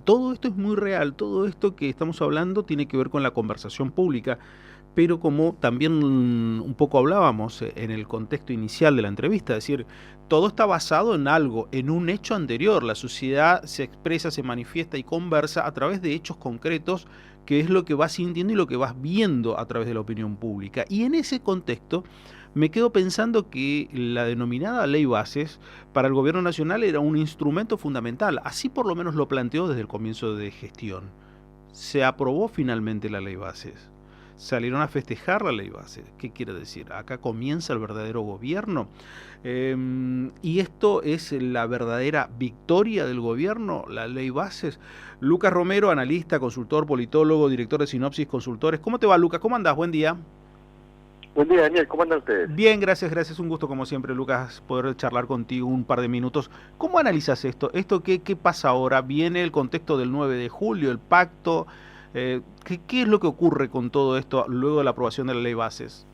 todo esto es muy real, todo esto que estamos hablando tiene que ver con la conversación pública, pero como también un poco hablábamos en el contexto inicial de la entrevista, es decir, todo está basado en algo, en un hecho anterior. La sociedad se expresa, se manifiesta y conversa a través de hechos concretos, que es lo que vas sintiendo y lo que vas viendo a través de la opinión pública. Y en ese contexto me quedo pensando que la denominada Ley Bases para el gobierno nacional era un instrumento fundamental. Así por lo menos lo planteó desde el comienzo de gestión. Se aprobó finalmente la Ley Bases. Salieron a festejar la Ley Bases. ¿Qué quiere decir? Acá comienza el verdadero gobierno. Y esto es la verdadera victoria del gobierno, la Ley Bases. Lucas Romero, analista, consultor, politólogo, director de Sinopsis Consultores. ¿Cómo te va, Lucas? ¿Cómo andás? Buen día. Buen día, Daniel. ¿Cómo andan ustedes? Bien, gracias, gracias. Un gusto, como siempre, Lucas, poder charlar contigo un par de minutos. ¿Cómo analizas esto? ¿Qué pasa ahora? ¿Viene el contexto del 9 de julio, el pacto? ¿Qué es lo que ocurre con todo esto luego de la aprobación de la ley Bases?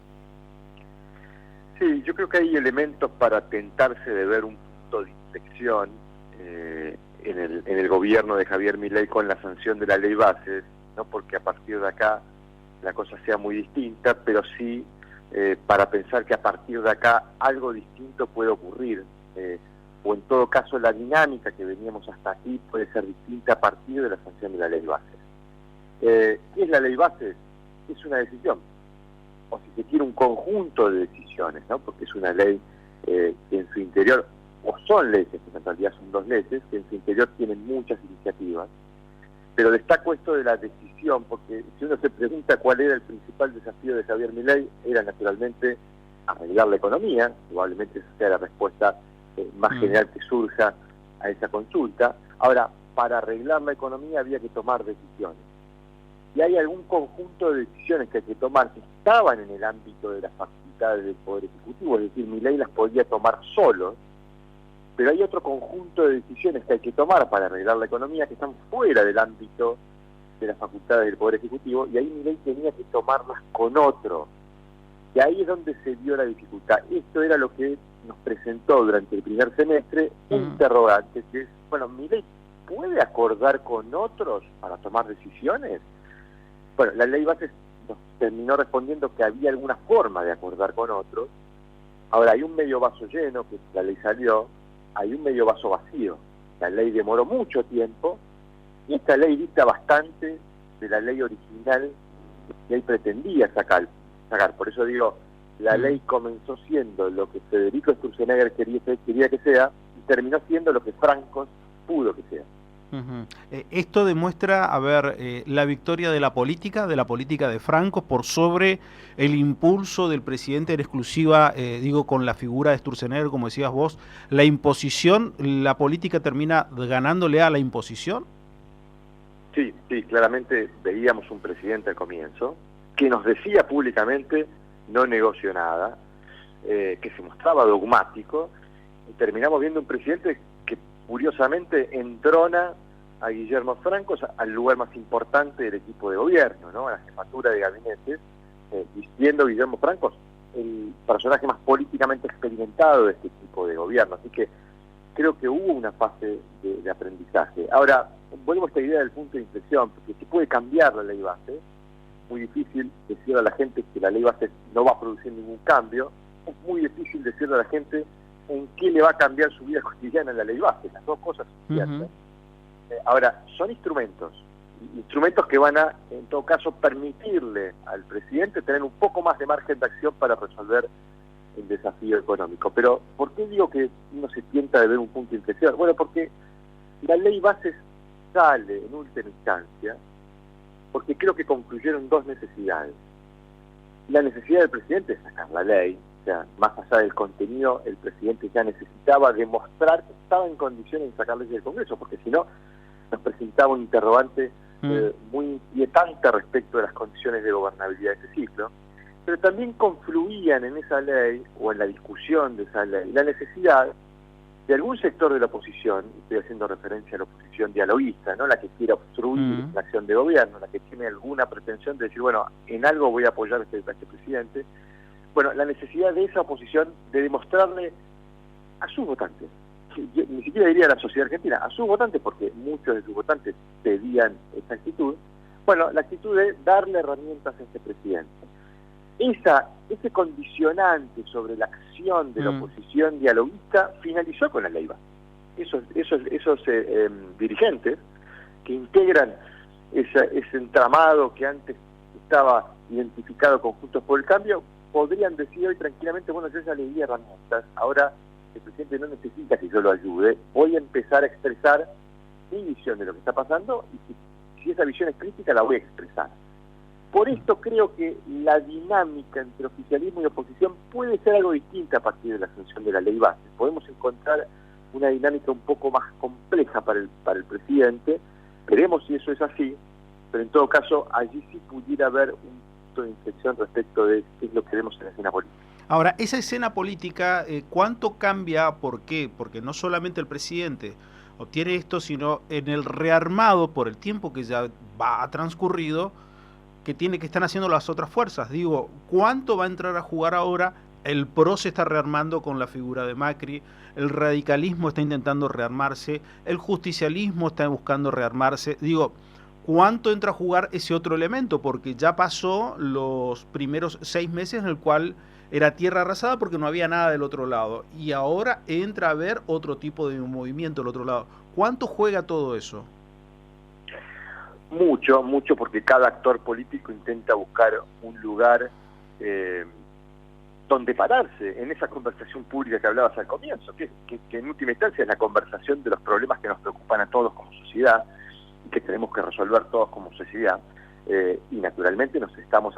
Sí, yo creo que hay elementos para tentarse de ver un punto de inflexión en el gobierno de Javier Milei con la sanción de la ley Bases, no porque a partir de acá la cosa sea muy distinta, pero sí para pensar que a partir de acá algo distinto puede ocurrir, o en todo caso la dinámica que veníamos hasta aquí puede ser distinta a partir de la sanción de la ley Bases. ¿Qué es la ley Bases? Es una decisión, o si se quiere un conjunto de decisiones, ¿no? Porque es una ley que en su interior, o son leyes, que en realidad son dos leyes, que en su interior tienen muchas iniciativas, pero destaco esto de la decisión, porque si uno se pregunta cuál era el principal desafío de Javier Milei, era naturalmente arreglar la economía, probablemente esa sea la respuesta más general que surja a esa consulta. Ahora, para arreglar la economía había que tomar decisiones. Y hay algún conjunto de decisiones que hay que tomar que estaban en el ámbito de las facultades del Poder Ejecutivo, es decir, Milei las podía tomar solo, pero hay otro conjunto de decisiones que hay que tomar para arreglar la economía que están fuera del ámbito de las facultades del Poder Ejecutivo, y ahí Milei tenía que tomarlas con otro. Y ahí es donde se dio la dificultad. Esto era lo que nos presentó durante el primer semestre un interrogante, que es, bueno, ¿Milei puede acordar con otros para tomar decisiones? Bueno, la ley Bases nos terminó respondiendo que había alguna forma de acordar con otros. Ahora, hay un medio vaso lleno, que la ley salió, hay un medio vaso vacío. La ley demoró mucho tiempo y esta ley dista bastante de la ley original que él pretendía sacar. Por eso digo, la ley comenzó siendo lo que Federico Sturzenegger quería que sea y terminó siendo lo que Francos pudo que sea. Esto demuestra, a ver, la victoria de la política de Franco por sobre el impulso del presidente en exclusiva, digo, con la figura de Sturzenegger, como decías vos, la imposición, la política termina ganándole a la imposición. Sí, claramente veíamos un presidente al comienzo que nos decía públicamente no negocio nada, que se mostraba dogmático, y terminamos viendo un presidente que curiosamente entrona a Guillermo Franco al lugar más importante del equipo de gobierno, ¿no? A la jefatura de gabinete, siendo Guillermo Franco el personaje más políticamente experimentado de este tipo de gobierno. Así que creo que hubo una fase de aprendizaje. Ahora, vuelvo a esta idea del punto de inflexión, porque se puede cambiar la ley base. Muy difícil decirle a la gente que la ley base no va a producir ningún cambio. Es muy difícil decirle a la gente en qué le va a cambiar su vida cotidiana en la ley base. Las dos cosas son ciertas. Ahora, son instrumentos que van a, en todo caso, permitirle al presidente tener un poco más de margen de acción para resolver el desafío económico. Pero, ¿por qué digo que uno se tienta de ver un punto de inflexión? Bueno, porque la ley Bases sale en última instancia porque creo que concluyeron dos necesidades. La necesidad del presidente de sacar la ley, o sea, más allá del contenido, el presidente ya necesitaba demostrar que estaba en condiciones de sacar leyes del Congreso, porque si no, nos presentaba un interrogante muy inquietante respecto de las condiciones de gobernabilidad de ese ciclo. Pero también confluían en esa ley, o en la discusión de esa ley, la necesidad de algún sector de la oposición, estoy haciendo referencia a la oposición dialoguista, ¿no? La que quiere obstruir la acción de gobierno, la que tiene alguna pretensión de decir, bueno, en algo voy a apoyar a este presidente. Bueno, la necesidad de esa oposición de demostrarle a sus votantes yo ni siquiera diría a la sociedad argentina, a sus votantes, porque muchos de sus votantes pedían esa actitud, bueno, la actitud de darle herramientas a este presidente. Ese condicionante sobre la acción de la oposición dialoguista finalizó con la ley base. Esos dirigentes que integran ese entramado que antes estaba identificado con Juntos por el Cambio, podrían decir hoy tranquilamente, bueno, yo ya le di herramientas, ahora el presidente no necesita que yo lo ayude, voy a empezar a expresar mi visión de lo que está pasando, y si esa visión es crítica la voy a expresar. Por esto creo que la dinámica entre oficialismo y oposición puede ser algo distinta a partir de la sanción de la ley base. Podemos encontrar una dinámica un poco más compleja para el presidente, veremos si eso es así, pero en todo caso allí sí pudiera haber un punto de inflexión respecto de qué es lo que vemos en la escena política. Ahora, esa escena política, ¿cuánto cambia? ¿Por qué? Porque no solamente el presidente obtiene esto, sino en el rearmado por el tiempo que ya ha transcurrido, que están haciendo las otras fuerzas. Digo, ¿cuánto va a entrar a jugar ahora? El PRO se está rearmando con la figura de Macri, el radicalismo está intentando rearmarse, el justicialismo está buscando rearmarse. Digo, ¿cuánto entra a jugar ese otro elemento? Porque ya pasó los primeros 6 meses en el cual era tierra arrasada porque no había nada del otro lado. Y ahora entra a haber otro tipo de movimiento del otro lado. ¿Cuánto juega todo eso? Mucho, porque cada actor político intenta buscar un lugar donde pararse en esa conversación pública que hablabas al comienzo, que en última instancia es la conversación de los problemas que nos preocupan a todos como sociedad y que tenemos que resolver todos como sociedad, y naturalmente nos estamos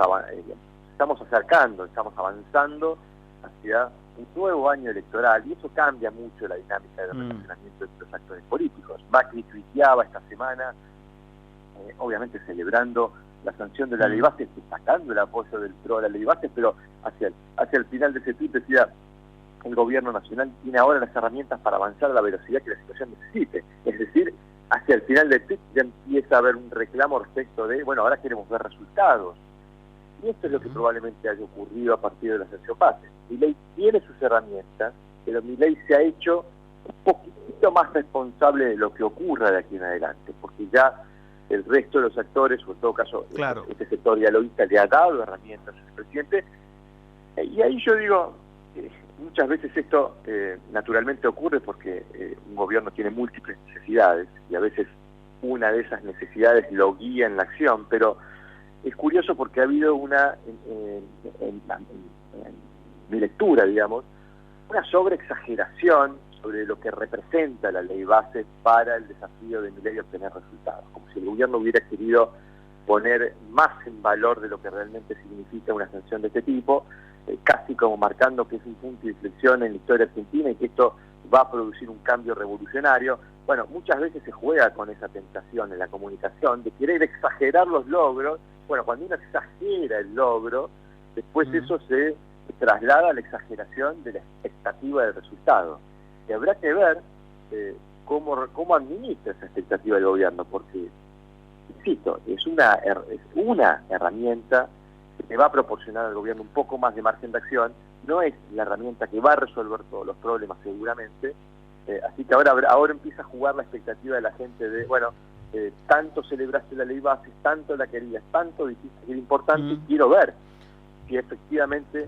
acercando, estamos avanzando hacia un nuevo año electoral, y eso cambia mucho la dinámica del relacionamiento entre los actores políticos. Macri tuiteaba esta semana, obviamente celebrando la sanción de la ley base, destacando el apoyo del PRO a la ley base, pero hacia el final de ese tuit decía: el gobierno nacional tiene ahora las herramientas para avanzar a la velocidad que la situación necesite. Es decir, hacia el final del tuit ya empieza a haber un reclamo respecto de, bueno, ahora queremos ver resultados. Y esto es lo que probablemente haya ocurrido a partir de la sanción base. Milei tiene sus herramientas, pero Milei se ha hecho un poquito más responsable de lo que ocurra de aquí en adelante, porque ya el resto de los actores, o en todo caso este sector dialoguista, le ha dado herramientas al presidente, y ahí yo digo, muchas veces esto naturalmente ocurre porque un gobierno tiene múltiples necesidades, y a veces una de esas necesidades lo guía en la acción, pero es curioso porque ha habido en mi lectura, digamos, una sobreexageración sobre lo que representa la ley base para el desafío de Milei obtener resultados, como si el gobierno hubiera querido poner más en valor de lo que realmente significa una sanción de este tipo, casi como marcando que es un punto de inflexión en la historia argentina y que esto va a producir un cambio revolucionario. Bueno, muchas veces se juega con esa tentación en la comunicación de querer exagerar los logros. Bueno, cuando uno exagera el logro, después eso se traslada a la exageración de la expectativa del resultado. Y habrá que ver cómo administra esa expectativa del gobierno, porque, insisto, es una herramienta que va a proporcionar al gobierno un poco más de margen de acción, no es la herramienta que va a resolver todos los problemas seguramente, así que ahora empieza a jugar la expectativa de la gente de, bueno, tanto celebraste la ley base, tanto la querías, tanto dijiste que era importante, quiero ver si efectivamente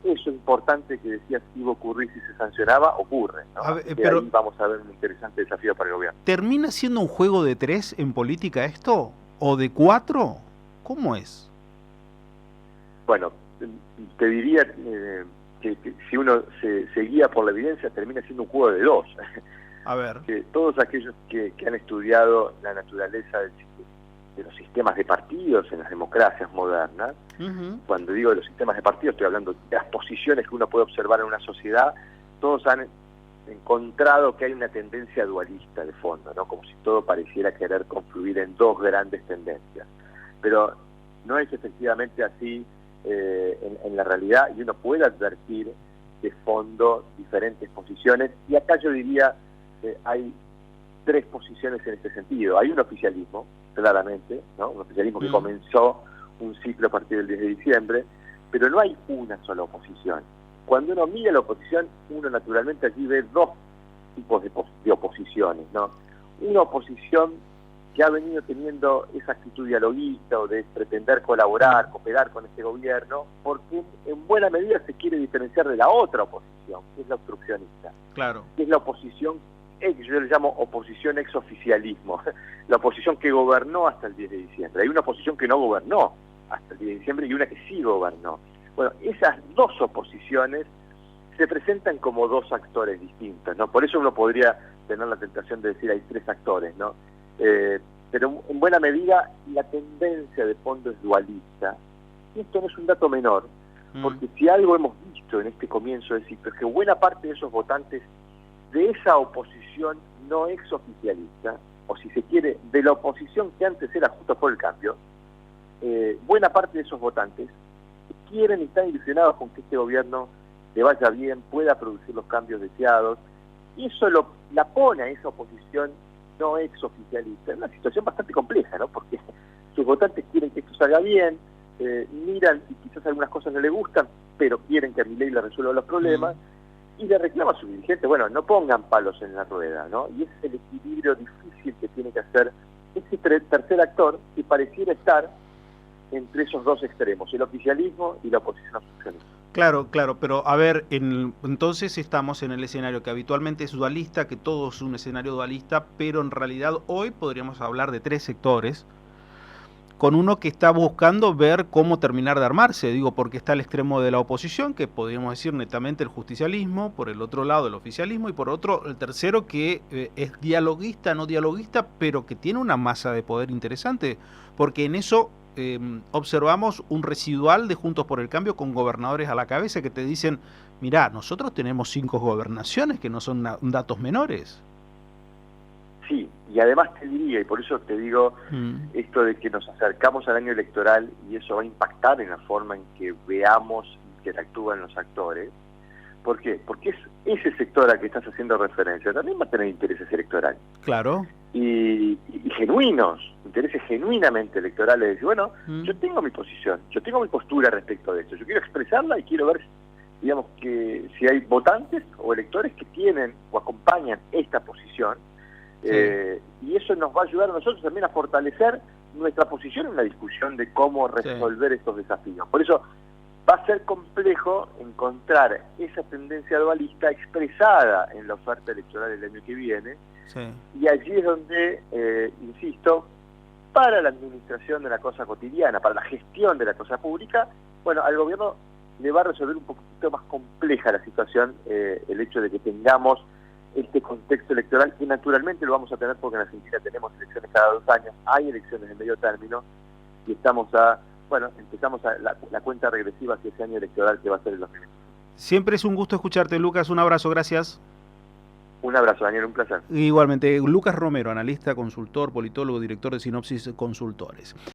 eso importante que decías que iba a ocurrir si se sancionaba, ocurre, ¿no? Pero ahí vamos a ver un interesante desafío para el gobierno. ¿Termina siendo un juego de 3 en política esto? ¿O de 4? ¿Cómo es? Bueno, te diría que si uno se guía por la evidencia, termina siendo un juego de 2. A ver. Que todos aquellos que han estudiado la naturaleza de los sistemas de partidos en las democracias modernas, cuando digo de los sistemas de partidos estoy hablando de las posiciones que uno puede observar en una sociedad, todos han encontrado que hay una tendencia dualista de fondo, ¿no? Como si todo pareciera querer confluir en 2 grandes tendencias. Pero no es efectivamente así en la realidad, y uno puede advertir de fondo diferentes posiciones, y acá yo diría hay 3 posiciones en este sentido. Hay un oficialismo, claramente, ¿no? Un oficialismo que comenzó un ciclo a partir del 10 de diciembre, pero no hay una sola oposición. Cuando uno mira la oposición, uno naturalmente allí ve 2 tipos de oposiciones, ¿no? Una oposición que ha venido teniendo esa actitud dialoguista o de pretender colaborar, cooperar con este gobierno, porque en buena medida se quiere diferenciar de la otra oposición, que es la obstruccionista. Claro. Que es la oposición, yo le llamo oposición exoficialismo, la oposición que gobernó hasta el 10 de diciembre. Hay una oposición que no gobernó hasta el 10 de diciembre y una que sí gobernó. Bueno, esas dos oposiciones se presentan como dos actores distintos, ¿no? Por eso uno podría tener la tentación de decir hay tres actores, ¿no? Pero en buena medida la tendencia de fondo es dualista. Y esto no es un dato menor, porque si algo hemos visto en este comienzo de ciclo es que buena parte de esos votantes de esa oposición no exoficialista, o si se quiere, de la oposición que antes era Juntos por el Cambio, buena parte de esos votantes quieren y están ilusionados con que este gobierno le vaya bien, pueda producir los cambios deseados, y eso la pone a esa oposición no exoficialista en una situación bastante compleja, ¿no? Porque sus votantes quieren que esto salga bien, miran y quizás algunas cosas no les gustan, pero quieren que Milei le resuelva los problemas, y le reclama a sus dirigentes, bueno, no pongan palos en la rueda, ¿no? Y ese es el equilibrio difícil que tiene que hacer ese tercer actor que pareciera estar entre esos dos extremos, el oficialismo y la oposición obstruccionista. Claro, claro, pero a ver, entonces estamos en el escenario que habitualmente es dualista, que todo es un escenario dualista, pero en realidad hoy podríamos hablar de tres sectores, con uno que está buscando ver cómo terminar de armarse, digo, porque está el extremo de la oposición, que podríamos decir netamente el justicialismo, por el otro lado el oficialismo, y por otro el tercero que es dialoguista, no dialoguista, pero que tiene una masa de poder interesante, porque en eso observamos un residual de Juntos por el Cambio con gobernadores a la cabeza que te dicen, mirá, nosotros tenemos 5 gobernaciones que no son datos menores. Sí, y además te diría, y por eso te digo esto de que nos acercamos al año electoral y eso va a impactar en la forma en que veamos y interactúan los actores. ¿Por qué? Porque es ese sector al que estás haciendo referencia también va a tener intereses electorales. Claro. Y genuinos, intereses genuinamente electorales. De decir, bueno, yo tengo mi posición, yo tengo mi postura respecto de esto, yo quiero expresarla y quiero ver, digamos, que si hay votantes o electores que tienen o acompañan esta posición. Sí. Y eso nos va a ayudar a nosotros también a fortalecer nuestra posición en la discusión de cómo resolver estos desafíos. Por eso va a ser complejo encontrar esa tendencia dualista expresada en la oferta electoral del año que viene, y allí es donde, insisto, para la administración de la cosa cotidiana, para la gestión de la cosa pública, bueno, al gobierno le va a resolver un poquito más compleja la situación, el hecho de que tengamos este contexto electoral, que naturalmente lo vamos a tener porque en Argentina tenemos elecciones cada 2 años, hay elecciones de medio término, y empezamos la cuenta regresiva hacia ese año electoral que va a ser el 2020. Siempre es un gusto escucharte, Lucas, un abrazo, gracias. Un abrazo, Daniel, un placer. Igualmente, Lucas Romero, analista, consultor, politólogo, director de Sinopsis Consultores.